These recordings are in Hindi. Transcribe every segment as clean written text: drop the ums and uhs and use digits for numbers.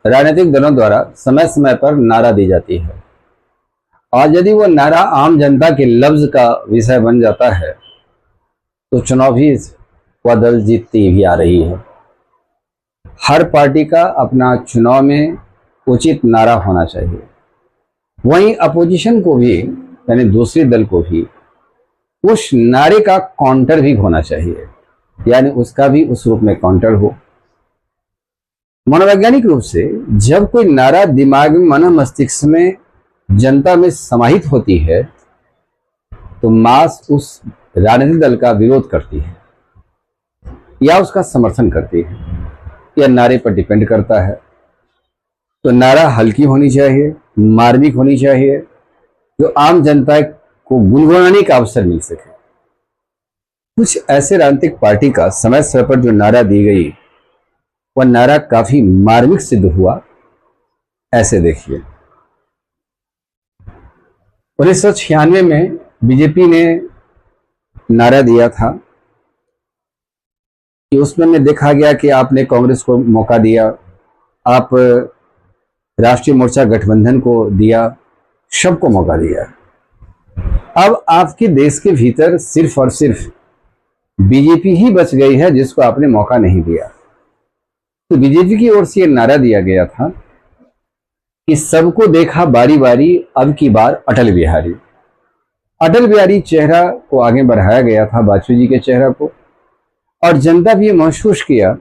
राजनीतिक दलों द्वारा समय समय पर नारा दी जाती है और यदि वो नारा आम जनता के लफ्ज का विषय बन जाता है तो चुनाव भी वह दल जीतती भी आ रही है। हर पार्टी का अपना चुनाव में उचित नारा होना चाहिए। वहीं अपोजिशन को भी यानी दूसरे दल को भी उस नारे का काउंटर भी होना चाहिए, यानी उसका भी उस रूप में काउंटर हो। मनोवैज्ञानिक रूप से जब कोई नारा दिमाग में मन मस्तिष्क में जनता में समाहित होती है तो मास उस राजनीतिक दल का विरोध करती है या उसका समर्थन करती है, यह नारे पर डिपेंड करता है। तो नारा हल्की होनी चाहिए, मार्मिक होनी चाहिए, जो आम जनता को गुनगुनाने का अवसर मिल सके। कुछ ऐसे राजनीतिक पार्टी का समय समय पर जो नारा दी गई वह नारा काफी मार्मिक सिद्ध हुआ। ऐसे देखिए, 1996 में बीजेपी ने नारा दिया था कि उसमें देखा गया कि आपने कांग्रेस को मौका दिया, आप राष्ट्रीय मोर्चा गठबंधन को दिया, सबको मौका दिया। अब आपके देश के भीतर सिर्फ और सिर्फ बीजेपी ही बच गई है जिसको आपने मौका नहीं दिया। तो बीजेपी की ओर से यह नारा दिया गया था कि सबको देखा बारी बारी, अब की बार अटल बिहारी। अटल बिहारी चेहरा को आगे बढ़ाया गया था, वाजपेयी जी के चेहरा को, और जनता भी ये महसूस किया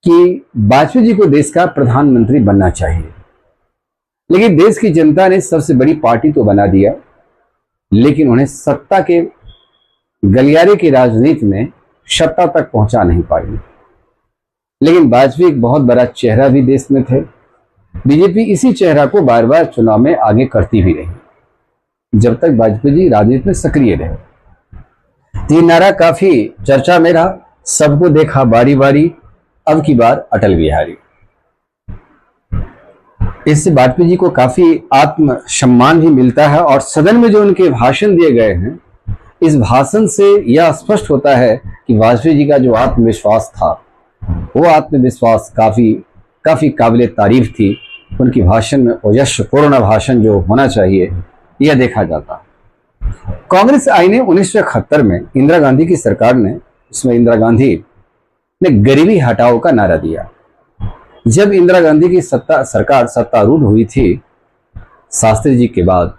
कि वाजपेयी जी को देश का प्रधानमंत्री बनना चाहिए। लेकिन देश की जनता ने सबसे बड़ी पार्टी तो बना दिया, लेकिन उन्हें सत्ता के गलियारे की राजनीति में सत्ता तक पहुंचा नहीं पाई। लेकिन वाजपेयी एक बहुत बड़ा चेहरा भी देश में थे। बीजेपी इसी चेहरा को बार बार चुनाव में आगे करती भी रही जब तक वाजपेयी जी राजनीति में सक्रिय रहे। ये नारा काफी चर्चा में रहा, सबको देखा बारी बारी, अब की बार अटल बिहारी। इससे वाजपेयी जी को काफी आत्म सम्मान भी मिलता है और सदन में जो उनके भाषण दिए गए हैं, इस भाषण से यह स्पष्ट होता है कि वाजपेयी जी का जो आत्मविश्वास था वो आत्मविश्वास काफी काबिले तारीफ थी। उनकी भाषण में ओजस्वीपूर्ण भाषण जो होना चाहिए यह देखा जाता। कांग्रेस आई ने 1971 में इंदिरा गांधी की सरकार ने, इसमें इंदिरा गांधी ने गरीबी हटाओ का नारा दिया। जब इंदिरा गांधी की सरकार सत्तारूढ़ हुई थी शास्त्री जी के बाद,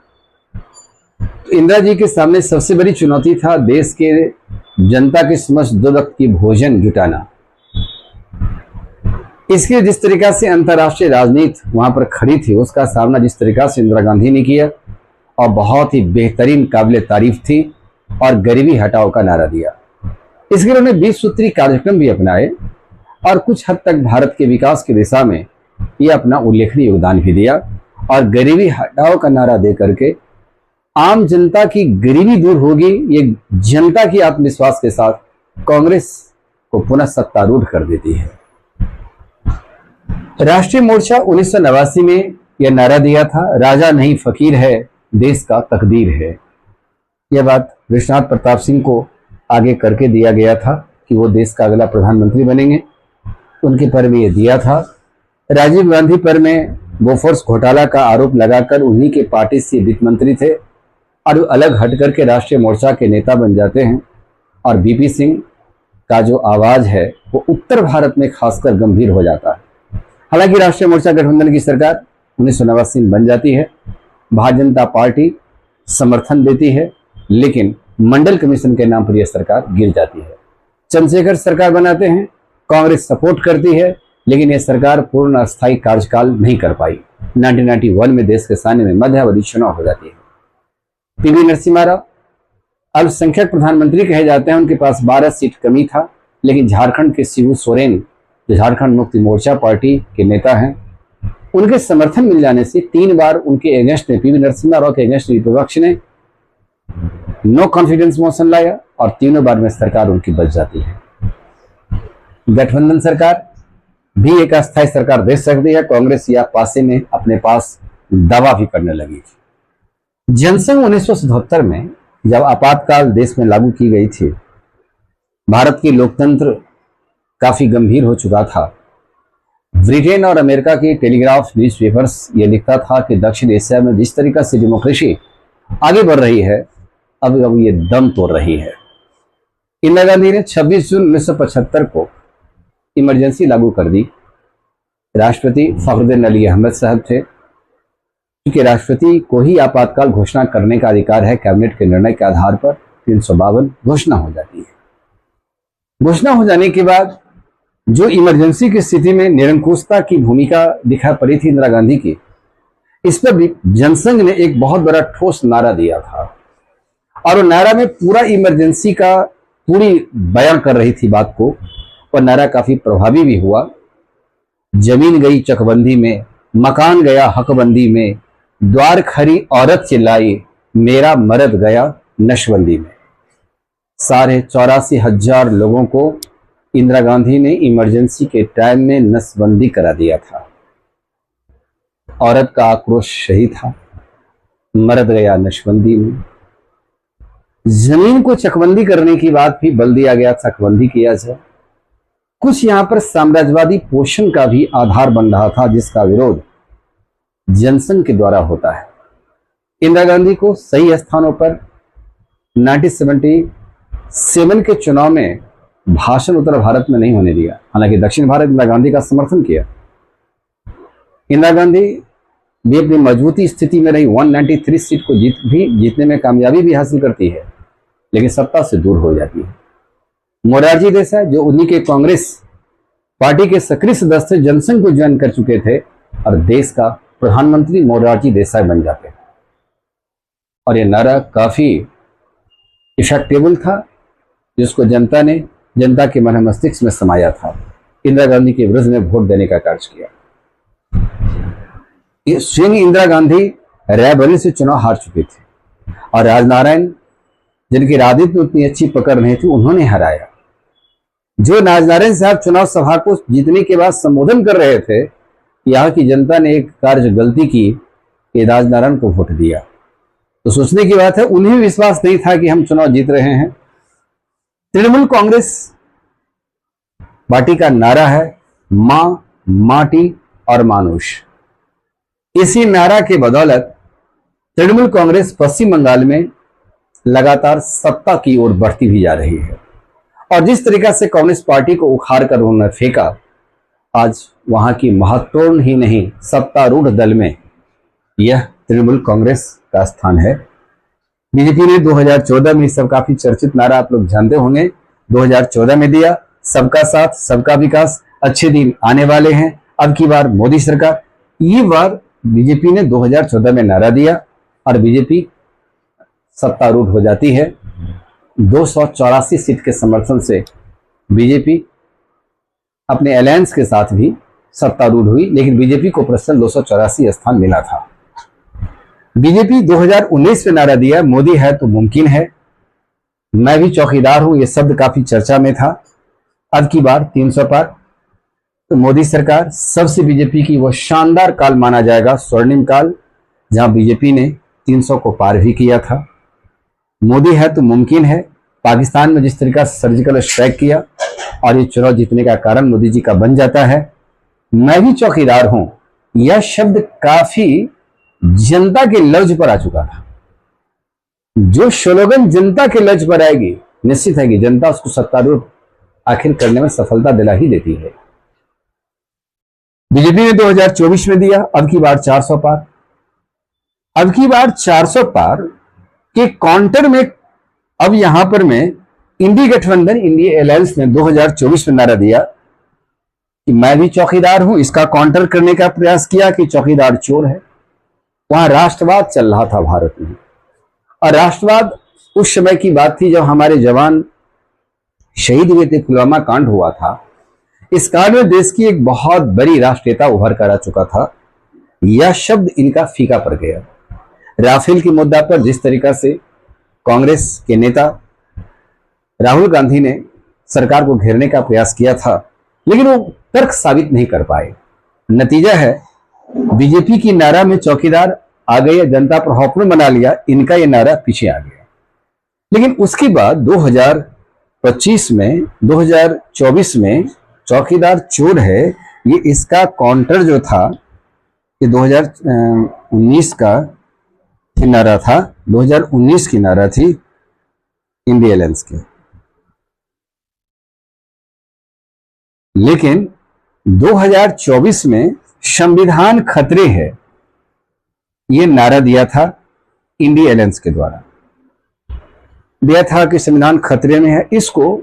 तो इंदिरा जी के सामने सबसे बड़ी चुनौती था देश के जनता के समक्ष 2 वक्त की भोजन जुटाना। इसके जिस तरीका से अंतर्राष्ट्रीय राजनीति वहां पर खड़ी थी, उसका सामना जिस तरीका से इंदिरा गांधी ने किया और बहुत ही बेहतरीन काबिले तारीफ थी और गरीबी हटाओ का नारा दिया। इसके लिए उन्होंने 20 सूत्री कार्यक्रम भी अपनाए और कुछ हद तक भारत के विकास की दिशा में यह अपना उल्लेखनीय योगदान भी दिया। और गरीबी हटाओ का नारा दे करके आम जनता की गरीबी दूर होगी, ये जनता की आत्मविश्वास के साथ कांग्रेस को पुनः सत्तारूढ़ कर देती है। राष्ट्रीय मोर्चा 1989 में यह नारा दिया था, राजा नहीं फकीर है, देश का तकदीर है। यह बात विश्वनाथ प्रताप सिंह को आगे करके दिया गया था कि वो देश का अगला प्रधानमंत्री बनेंगे। उनके पर में यह दिया था। राजीव गांधी पर में बोफोर्स घोटाला का आरोप लगाकर उन्हीं के पार्टी से वित्त मंत्री थे और वो अलग हट करके राष्ट्रीय मोर्चा के नेता बन जाते हैं। और बीपी सिंह का जो आवाज है वो उत्तर भारत में खासकर गंभीर हो जाता है। हालांकि राष्ट्रीय मोर्चा गठबंधन की सरकार 1989 में बन जाती है, भारतीय जनता पार्टी समर्थन देती है, लेकिन मंडल कमीशन के नाम पर यह सरकार गिर जाती है। चंद्रशेखर सरकार बनाते हैं, कांग्रेस सपोर्ट करती है, लेकिन यह सरकार पूर्ण अस्थायी कार्यकाल नहीं कर पाई। 1991 में देश के सामने में मध्यावधि चुनाव हो जाती है। पीवी नरसिम्हा राव अल्पसंख्यक प्रधानमंत्री कहे जाते हैं, उनके पास 12 सीट कमी था, लेकिन झारखंड के शिबू सोरेन जो झारखंड मुक्ति मोर्चा पार्टी के नेता हैं, उनके समर्थन मिल जाने से 3 बार उनके अगेंस्ट में, पीवी नरसिम्हा राव के अगेंस्ट विपक्ष ने नो कॉन्फिडेंस मोशन लाया और तीनों बार में सरकार उनकी बच जाती है। गठबंधन सरकार भी एक अस्थायी सरकार दे सकती है। कांग्रेस या पासे में अपने पास दावा भी करने लगी थी। जनसंघ 1977 में जब आपातकाल देश में लागू की गई थी, भारत की लोकतंत्र काफी गंभीर हो चुका था। ब्रिटेन और अमेरिका की टेलीग्राफ न्यूज़पेपर्स ये लिखता था कि दक्षिण एशिया में जिस तरीका से डेमोक्रेसी आगे बढ़ रही है, अब ये दम तोड़ रही है। इंदिरा गांधी ने 26 जून 1975 को इमरजेंसी लागू कर दी। राष्ट्रपति फखरुद्दीन अली अहमद साहब थे। क्योंकि राष्ट्रपति को ही आपातकाल घोषणा करने का अधिकार है, कैबिनेट के निर्णय के आधार पर 352 घोषणा हो जाती है। घोषणा हो जाने के बाद जो इमरजेंसी की स्थिति में निरंकुशता की भूमिका दिखा पड़ी थी इंदिरा गांधी की, इस पर भी जनसंघ ने एक बहुत बड़ा ठोस नारा दिया था और वो नारा में पूरा इमरजेंसी का पूरी बयान कर रही थी बात को। और नारा काफी प्रभावी भी हुआ। जमीन गई चकबंदी में, मकान गया हकबंदी में, द्वार खरी औरत चिल्लाई, मेरा मर्द गया नशबंदी में। 84,500 लोगों को इंदिरा गांधी ने इमरजेंसी के टाइम में नसबंदी करा दिया था। औरत का आक्रोश सही था, मर्द गया नशबंदी में। जमीन को चकबंदी करने की बात भी बल दिया गया, चकबंदी किया जाए। कुछ यहां पर साम्राज्यवादी पोषण का भी आधार बन रहा था, जिसका विरोध जनसंघ के द्वारा होता है। इंदिरा गांधी को सही स्थानों पर 1977 के चुनाव में भाषण उत्तर भारत में नहीं होने दिया। हालांकि दक्षिण भारत इंदिरा गांधी का समर्थन किया। इंदिरा गांधी भी अपनी मजबूती स्थिति में रही, 193 सीट को जीतने में कामयाबी भी हासिल करती है, लेकिन सत्ता से दूर हो जाती है। मोरारजी देसाई, जो उन्हीं के कांग्रेस पार्टी के सक्रिय सदस्य, जनसंघ को ज्वाइन कर चुके थे और देश का प्रधानमंत्री मोरारजी देसाई बन जाते हैं। और यह नारा काफी इफेक्टिबल था, जिसको जनता के मन मस्तिष्क में समाया था। इंदिरा गांधी के विरुद्ध में वोट देने का कार्य किया। स्वयं इंदिरा गांधी रायबरेली से चुनाव हार चुके थे और राजनारायण, जिनकी राजनीति में उतनी अच्छी पकड़ नहीं थी, उन्होंने हराया। जो राजनारायण साहब चुनाव सभा को जीतने के बाद संबोधन कर रहे थे, यहाँ की जनता ने एक कार्य गलती की कि राजनारायण को वोट दिया। तो सोचने की बात है, उन्हें विश्वास नहीं था कि हम चुनाव जीत रहे हैं। तृणमूल कांग्रेस पार्टी का नारा है मां, माटी और मानुष। इसी नारा के बदौलत तृणमूल कांग्रेस पश्चिम बंगाल में लगातार सत्ता की ओर बढ़ती भी जा रही है। और जिस तरीका से कांग्रेस पार्टी को उखाड़ कर उन्होंने फेंका, आज वहां की महत्वपूर्ण ही नहीं, सत्तारूढ़ दल में यह तृणमूल कांग्रेस का स्थान है। बीजेपी ने 2014 में सब काफी चर्चित नारा आप लोग जानते होंगे, 2014 में दिया, सबका साथ सबका विकास, अच्छे दिन आने वाले हैं, अब की बार मोदी सरकार। ये बार बीजेपी ने 2014 में नारा दिया और बीजेपी सत्तारूढ़ हो जाती है। 284 सीट के समर्थन से बीजेपी अपने अलायंस के साथ भी सत्तारूढ़ हुई, लेकिन बीजेपी को पर्सनल 284 स्थान मिला था। बीजेपी 2019 में नारा दिया, मोदी है तो मुमकिन है, मैं भी चौकीदार हूं। यह शब्द काफी चर्चा में था। अब की बार 300 पार, तो मोदी सरकार सबसे बीजेपी की वो शानदार काल माना जाएगा, स्वर्णिम काल, जहां बीजेपी ने 300 को पार भी किया था। मोदी है तो मुमकिन है, पाकिस्तान में जिस तरीका से सर्जिकल स्ट्राइक किया और ये चुनाव जीतने का कारण मोदी जी का बन जाता है। मैं भी चौकीदार हूं, यह शब्द काफी जनता के लफ्ज पर आ चुका था। जो स्लोगन जनता के लफ्ज पर आएगी, निश्चित है कि जनता उसको सत्तारूढ़ आखिर करने में सफलता दिला ही देती है। बीजेपी ने 2024 में दिया, अब की बार 400 पार। अब की बार 400 पार के काउंटर में अब यहां पर मैं इंडी गठबंधन, इंडिया अलायंस ने 2024 में नारा दिया कि मैं भी चौकीदार हूं। इसका काउंटर करने का प्रयास किया कि चौकीदार चोर है। वहां राष्ट्रवाद चल रहा था भारत में, और राष्ट्रवाद उस समय की बात थी जब हमारे जवान शहीद हुए थे, पुलवामा कांड हुआ था। इस कांड में देश की एक बहुत बड़ी राष्ट्रीयता उभर कर आ चुका था। यह शब्द इनका फीका पड़ गया। राफेल के मुद्दा पर जिस तरीका से कांग्रेस के नेता राहुल गांधी ने सरकार को घेरने का प्रयास किया था, लेकिन वो तर्क साबित नहीं कर पाए। नतीजा है बीजेपी की नारा में चौकीदार आ गए, जनता पर हौपन बना लिया, इनका ये नारा पीछे आ गया। लेकिन उसके बाद 2025 में, 2024 में चौकीदार चोर है, ये इसका काउंटर जो था ये 2019 का नारा था, 2019 की नारा थी इंडिया अलायंस के। लेकिन 2024 में संविधान खतरे है, ये नारा दिया था इंडिया अलायंस के द्वारा, दिया था कि संविधान खतरे में है। इसको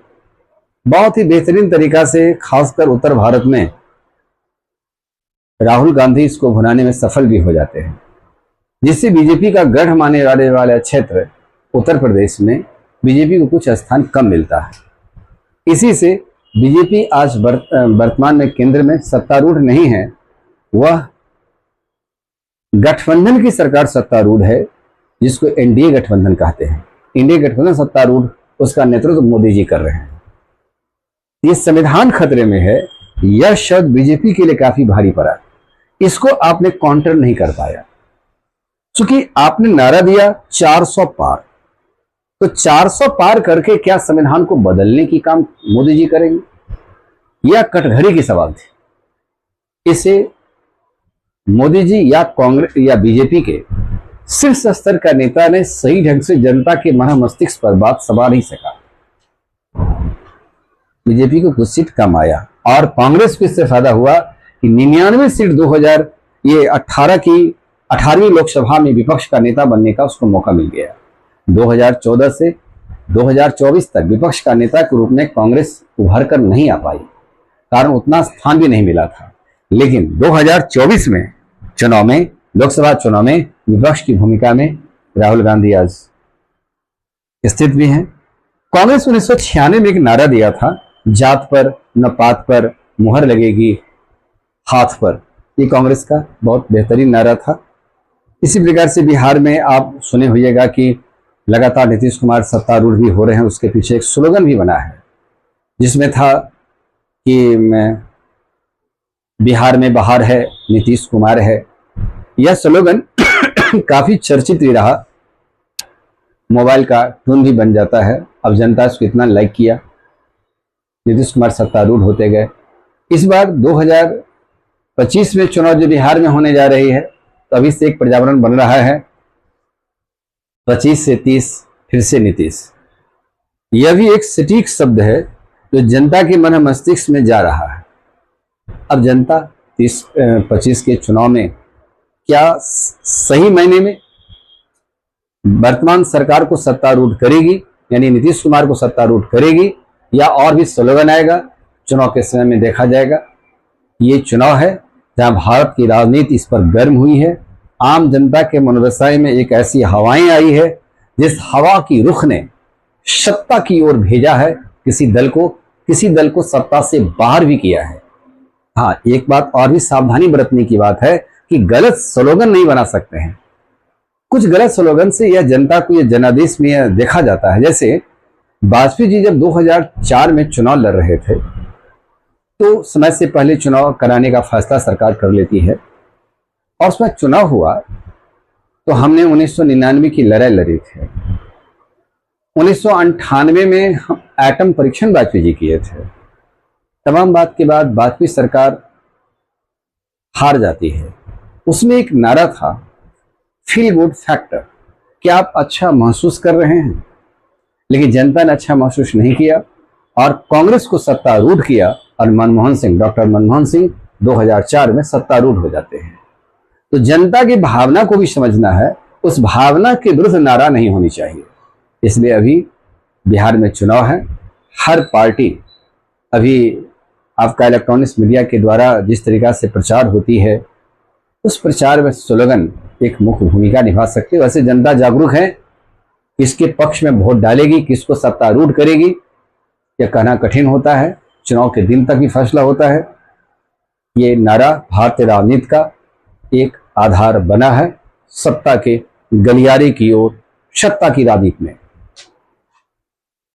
बहुत ही बेहतरीन तरीका से खासकर उत्तर भारत में राहुल गांधी इसको भुनाने में सफल भी हो जाते हैं, जिससे बीजेपी का गढ़ माने वाले क्षेत्र उत्तर प्रदेश में बीजेपी को कुछ स्थान कम मिलता है। इसी से बीजेपी आज वर्तमान में केंद्र में सत्तारूढ़ नहीं है, वह गठबंधन की सरकार सत्तारूढ़ है, जिसको एनडीए गठबंधन कहते हैं। इंडिया गठबंधन सत्तारूढ़, उसका नेतृत्व मोदी जी कर रहे हैं। ये संविधान खतरे में है, यह शब्द बीजेपी के लिए काफी भारी पड़ा। इसको आपने काउंटर नहीं कर पाया, क्योंकि आपने नारा दिया 400 पार। तो 400 पार करके क्या संविधान को बदलने की काम मोदी जी करेंगे? यह कटघरे की सवाल थी। इसे मोदी जी या कांग्रेस या बीजेपी के शीर्ष स्तर का नेता ने सही ढंग से जनता के मन मस्तिष्क पर बात समा नहीं सका। बीजेपी को कुछ सीट कम आया और कांग्रेस को इससे फायदा हुआ कि 99 सीट 2018 की 18वीं लोकसभा में विपक्ष का नेता बनने का उसको मौका मिल गया। 2014 से 2024 तक विपक्ष का नेता के रूप में कांग्रेस उभर कर नहीं आ पाई, कारण उतना स्थान भी नहीं मिला था। लेकिन 2024 में चुनाव में, लोकसभा चुनाव में विपक्ष की भूमिका में राहुल गांधी आज स्थित भी हैं। कांग्रेस 1996 में एक नारा दिया था, जात पर न पात पर मुहर लगेगी हाथ पर। ये कांग्रेस का बहुत बेहतरीन नारा था। इसी प्रकार से बिहार में आप सुने होइएगा कि लगातार नीतीश कुमार सत्तारूढ़ भी हो रहे हैं, उसके पीछे एक स्लोगन भी बना है जिसमें था कि बिहार में बाहर है नीतीश कुमार है। यह स्लोगन काफी चर्चित भी रहा, मोबाइल का टून भी बन जाता है। अब जनता इसको इतना लाइक किया, नीतीश कुमार सत्तारूढ़ होते गए। इस बार 2025 में चुनाव जो बिहार में होने जा रही है, तो अभी से एक पर्यावरण बन रहा है, 25 से 30 फिर से नीतीश। यह भी एक सटीक शब्द है जो जनता के मन मस्तिष्क में जा रहा है। अब जनता 25 के चुनाव में क्या सही मायने में वर्तमान सरकार को सत्तारूढ़ करेगी, यानी नीतीश कुमार को सत्तारूढ़ करेगी, या और भी स्लोगन आएगा, चुनाव के समय में देखा जाएगा। ये चुनाव है जहां भारत की राजनीति इस पर गर्म हुई है। आम जनता के मनोदशा में एक ऐसी हवाएं आई है जिस हवा की रुख ने सत्ता की ओर भेजा है, किसी दल को सत्ता से बाहर भी किया है। हाँ, एक बात और भी सावधानी बरतने की बात है कि गलत स्लोगन नहीं बना सकते हैं। कुछ गलत स्लोगन से यह जनता को यह जनादेश में देखा जाता है। जैसे वाजपेयी जी जब 2004 में चुनाव लड़ रहे थे, तो समय से पहले चुनाव कराने का फैसला सरकार कर लेती है, और उसमें चुनाव हुआ तो हमने 1999 की लड़ाई लड़ी थी। 1998 में हम एटम परीक्षण वाजपेयी जी किए थे। तमाम बात के बाद वाजपेयी सरकार हार जाती है। उसमें एक नारा था, फील गुड फैक्टर, क्या आप अच्छा महसूस कर रहे हैं? लेकिन जनता ने अच्छा महसूस नहीं किया और कांग्रेस को सत्तारूढ़ किया, और डॉक्टर मनमोहन सिंह 2004 में सत्तारूढ़ हो जाते हैं। तो जनता की भावना को भी समझना है, उस भावना के विरुद्ध नारा नहीं होनी चाहिए। इसलिए अभी बिहार में चुनाव है, हर पार्टी अभी आपका इलेक्ट्रॉनिक्स मीडिया के द्वारा जिस तरीका से प्रचार होती है, उस प्रचार में स्लोगन एक मुख्य भूमिका निभा सकते हैं। वैसे जनता जागरूक है, किसके पक्ष में वोट डालेगी, किसको सत्तारूढ़ करेगी, यह कहना कठिन होता है। चुनाव के दिन तक भी फैसला होता है। ये नारा भारतीय राजनीति का एक आधार बना है, सत्ता के गलियारे की ओर, सत्ता की राजनीति में।